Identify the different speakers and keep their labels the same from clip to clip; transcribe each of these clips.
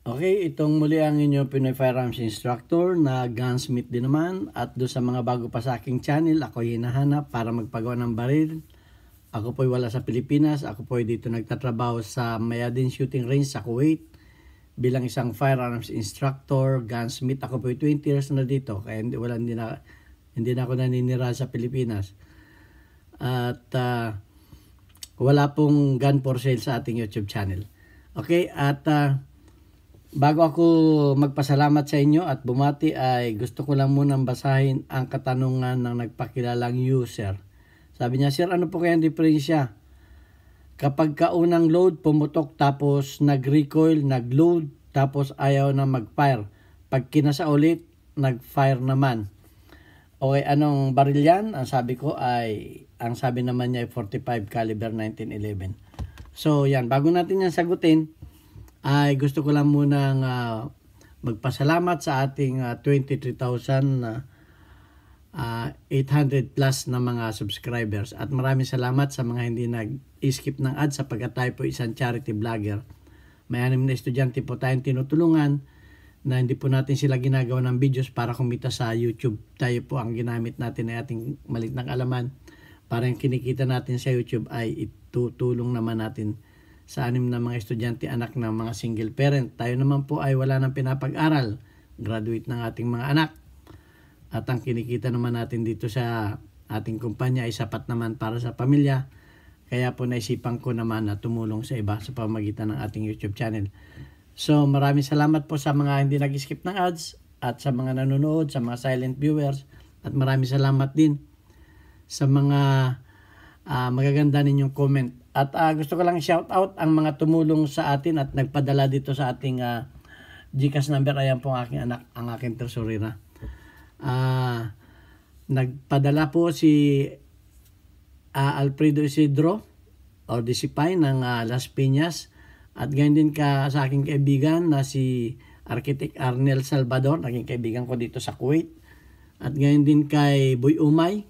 Speaker 1: Okay, itong muli ang inyong Pinoy Firearms Instructor na gunsmith din naman. At doon sa mga bago pa sa aking channel, ako hinahanap para magpagawa ng baril. Ako po'y wala sa Pilipinas. Ako po'y dito nagtatrabaho sa Mayadin Shooting Range sa Kuwait bilang isang firearms instructor, gunsmith. Ako po'y 20 years na dito, kaya hindi na ako naninira sa Pilipinas. At wala pong gun for sale sa ating YouTube channel. Okay, at bago ako magpasalamat sa inyo at bumati ay gusto ko lang munang basahin ang katanungan ng nagpakilalang user. Sabi niya, Sir, ano po kaya ang diferensya? Kapag kaunang load, pumutok tapos nag-recoil, nag-load, tapos ayaw na mag-fire. Pag kinasa ulit, nag-fire naman. Okay, anong baril yan? Ang sabi naman niya ay 45 caliber 1911. So yan, bago natin yan sagutin, ay gusto ko lang munang magpasalamat sa ating 23,800 plus na mga subscribers. At maraming salamat sa mga hindi nag-skip ng ads sapagkat tayo po isang charity vlogger. May 6 na estudyante po tayong tinutulungan na hindi po natin sila ginagawa ng videos para kumita sa YouTube. Tayo po ang ginamit natin ay ating maliit na kaalaman para yung kinikita natin sa YouTube ay itutulong naman natin sa 6 na mga estudyante anak ng mga single parent. Tayo naman po ay wala nang pinapag-aral. Graduate ng ating mga anak. At ang kinikita naman natin dito sa ating kumpanya ay sapat naman para sa pamilya. Kaya po naisipan ko naman na tumulong sa iba sa pamamagitan ng ating YouTube channel. So maraming salamat po sa mga hindi nag-skip ng ads at sa mga nanonood, sa mga silent viewers. At maraming salamat din sa mga magaganda ninyong comment. At gusto ko lang shout out ang mga tumulong sa atin at nagpadala dito sa ating GCash number. Ayan po ang aking anak, ang aking tresurera. Nagpadala po si Alfredo Isidro or Disipay ng Las Piñas. At ganyan din sa aking kaibigan na si Architect Arnel Salvador, naging kaibigan ko dito sa Kuwait. At ganyan din kay Boy Umay,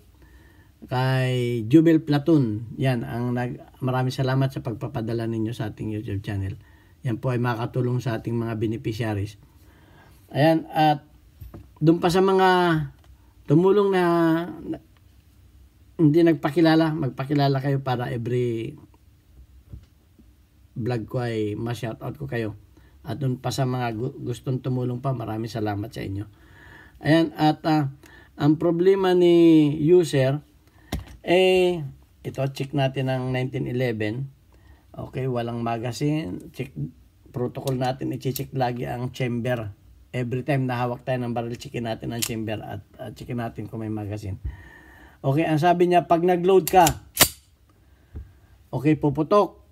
Speaker 1: kay Jubel Platoon. Yan, maraming salamat sa pagpapadala ninyo sa ating YouTube channel. Yan po ay makakatulong sa ating mga beneficiaries. Ayan, at doon pa sa mga tumulong na hindi nagpakilala, magpakilala kayo para every vlog ko ay ma-shoutout ko kayo. At doon pa sa mga gustong tumulong pa, maraming salamat sa inyo. Ayan, at ang problema ni user, ito, check natin ang 1911. Okay, walang magazine. Check protocol natin, i-check lagi ang chamber. Every time na hawak tayo ng baril, checkin natin ang chamber at checkin natin kung may magazine. Okay, ang sabi niya, pag nag-load ka, okay, puputok.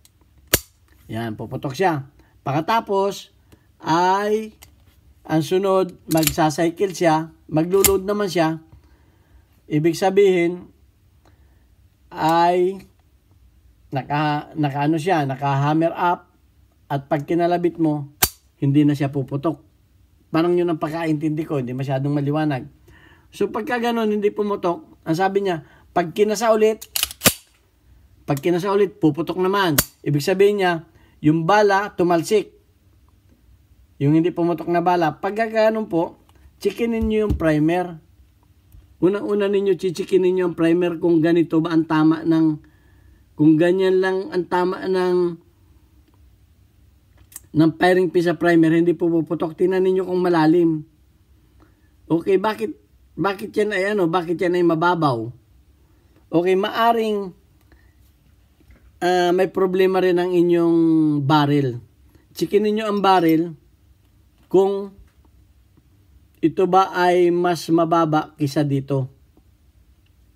Speaker 1: Yan, puputok siya. Pagkatapos, ay, ang sunod, magsacycle siya, maglo-load naman siya. Ibig sabihin, ay naka-hammer up at pag kinalabit mo, hindi na siya puputok. Parang yun ang pagkaintindi ko, hindi masyadong maliwanag. So pagka ganun, hindi pumutok, ang sabi niya, pag kinasa ulit, puputok naman. Ibig sabihin niya, yung bala tumalsik. Yung hindi pumutok na bala, pag ganun po, checkin niyo yung primer. Unang-una ninyo, chichikin ninyo ang primer kung ganito ba ang tama kung ganyan lang ang tama ng firing pin sa primer, hindi po puputok. Tingnan ninyo kung malalim. Okay, bakit yan ay bakit yan ay mababaw? Okay, maaring may problema rin ang inyong barrel. Chikin ninyo ang barrel kung ito ba ay mas mababa kaysa dito.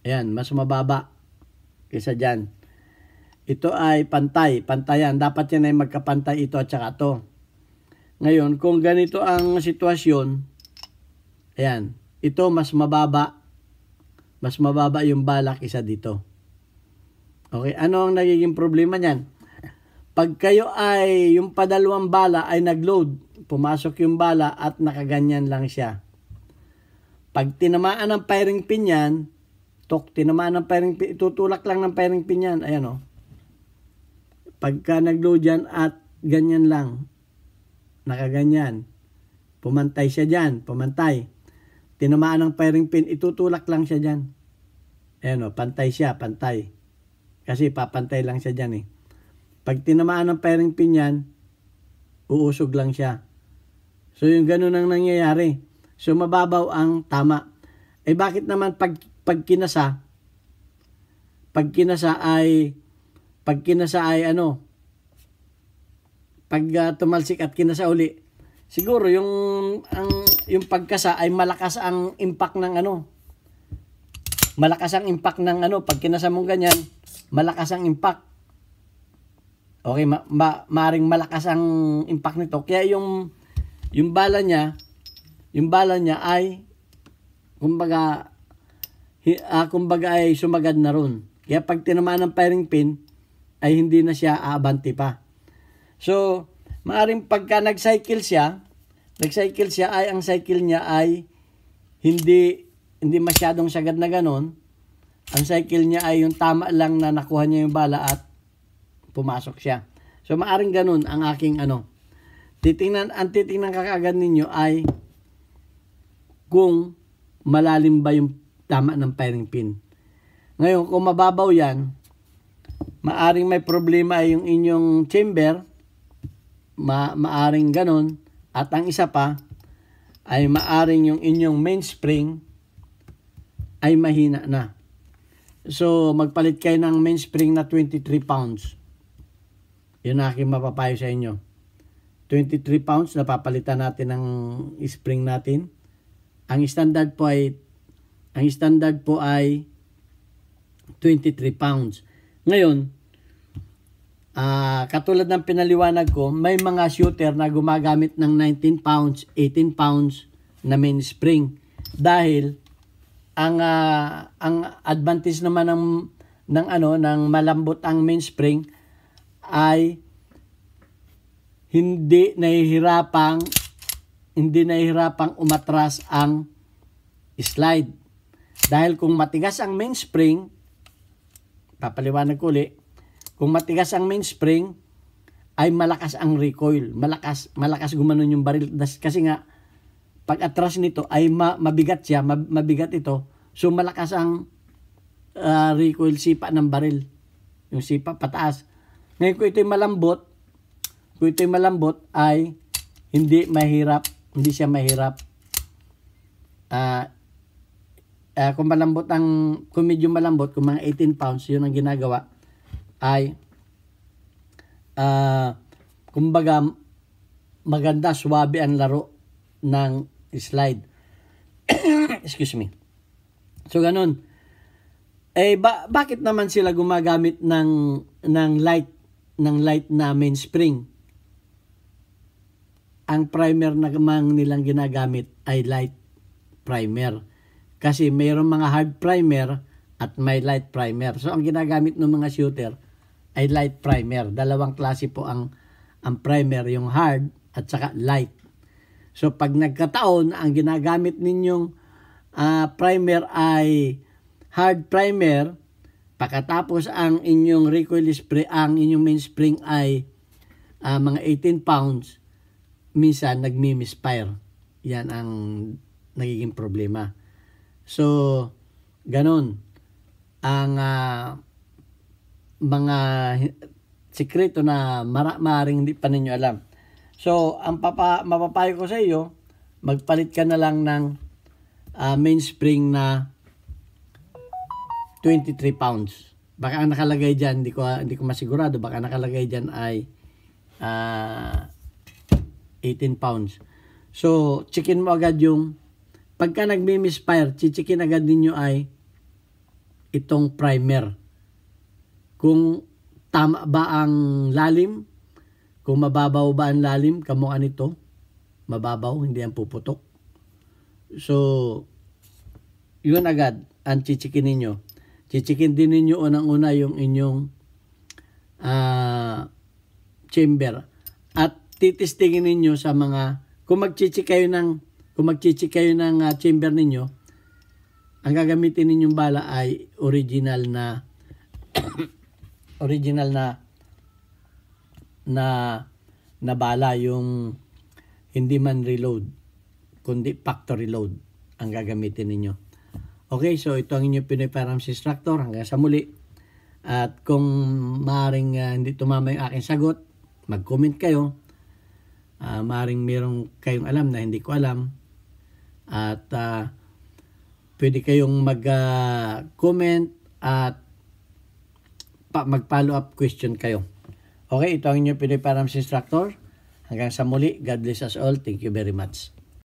Speaker 1: Ayan, mas mababa kaysa dyan. Ito ay pantayan. Dapat yan ay magkapantay ito at saka ito. Ngayon, kung ganito ang sitwasyon, ayan, ito mas mababa yung bala kaysa dito. Okay, ano ang nagiging problema niyan? Pag kayo ay, yung padalawang bala ay nag-load, pumasok yung bala at nakaganyan lang siya. Pag tinamaan ng firing pin yan, itutulak lang ng firing pin yan. Ayan o. Pagka nag-load yan at ganyan lang, nakaganyan. Pumantay siya dyan, pumantay. Tinamaan ng firing pin, itutulak lang siya dyan. Ayan o, pantay siya, pantay. Kasi papantay lang siya dyan eh. Pag tinamaan ng firing pin yan, uusog lang siya. So yung ganun ang nangyayari. So mababaw ang tama. Eh bakit naman pag kinasa ay ano, pag tumalsik at kinasa uli, siguro yung pagkasa ay malakas ang impact ng ano. Malakas ang impact ng ano, pag kinasa mong ganyan, malakas ang impact. Okay, maaring malakas ang impact nito. Kaya yung bala niya ay kumbaga ay sumagad na ron. Kaya pag tinamaan ng firing pin ay hindi na siya aabanti pa. So, maaring pagka nag-cycle siya ay ang cycle niya ay hindi masyadong sagad na ganon. Ang cycle niya ay yung tama lang na nakuha niya yung bala at pumasok siya. So, maaring ganon ang aking ano. Titingnan kakaagad ninyo ay kung malalim ba yung tama ng firing pin. Ngayon, kung mababaw yan, maaring may problema yung inyong chamber, maaring ganon, at ang isa pa, ay maaring yung inyong mainspring ay mahina na. So, magpalit kayo ng mainspring na 23 pounds. Yun ang aking mapapayo sa inyo. 23 pounds na papalitan natin ng spring natin. Ang standard po ay 23 pounds. Ngayon, katulad ng pinaliwanag ko, may mga shooter na gumagamit ng 19 pounds, 18 pounds na mainspring. Dahil ang advantage naman ng malambot ang mainspring ay hindi nahihirapang umatras ang slide. Dahil kung matigas ang mainspring, papaliwanag ko ulit, kung matigas ang mainspring, ay malakas ang recoil. Malakas gumanon yung baril. Kasi nga, pag atras nito ay mabigat siya, mabigat ito. So malakas ang recoil, sipa ng baril. Yung sipa pataas. Ngayon kung ito'y malambot, ay hindi siya mahirap. Kung medyo malambot, kung mga 18 pounds, yun ang ginagawa, ay kumbaga maganda, swabe ang laro ng slide. Excuse me. So ganun. Bakit naman sila gumagamit ng light na mainspring? Ang primer na nilang ginagamit ay light primer. Kasi mayroong mga hard primer at may light primer. So ang ginagamit ng mga shooter ay light primer. Dalawang klase po ang primer, yung hard at saka light. So pag nagkataon ang ginagamit ninyong primer ay hard primer, pagkatapos ang inyong recoil spray, ang inyong mainspring ay mga 18 pounds, minsan nagmi-misfire. Yan ang nagiging problema. So, ganun ang mga sikreto na maaaring hindi pa ninyo alam. So, ang mapapayo ko sa iyo, magpalit ka na lang ng mainspring na 23 pounds. Baka ang nakalagay dyan, hindi ko masigurado, baka nakalagay dyan ay 18 pounds. So, checkin mo agad yung, pagka nagmi-misfire, chichikin agad ninyo ay itong primer. Kung tama ba ang lalim, kung mababaw ba ang lalim, kamukha nito, mababaw, hindi ang puputok. So, yun agad ang chichikin ninyo. Chichikin din ninyo unang-una yung inyong chamber. At titistingin ninyo sa mga, kung magchichik kayo ng chamber ninyo, ang gagamitin ninyong bala ay original na bala, yung Hindi man reload, kundi factory load ang gagamitin ninyo. Okay, so ito ang inyong Pinoy Firearms Instructor. Hanggang sa muli. At kung maaaring hindi tumama yung aking sagot, mag-comment kayo. Maaaring mayroong kayong alam na hindi ko alam. At pwede kayong mag-comment at mag-follow up question kayo. Okay, ito ang inyong Pinoy Firearms Instructor. Hanggang sa muli, God bless us all. Thank you very much.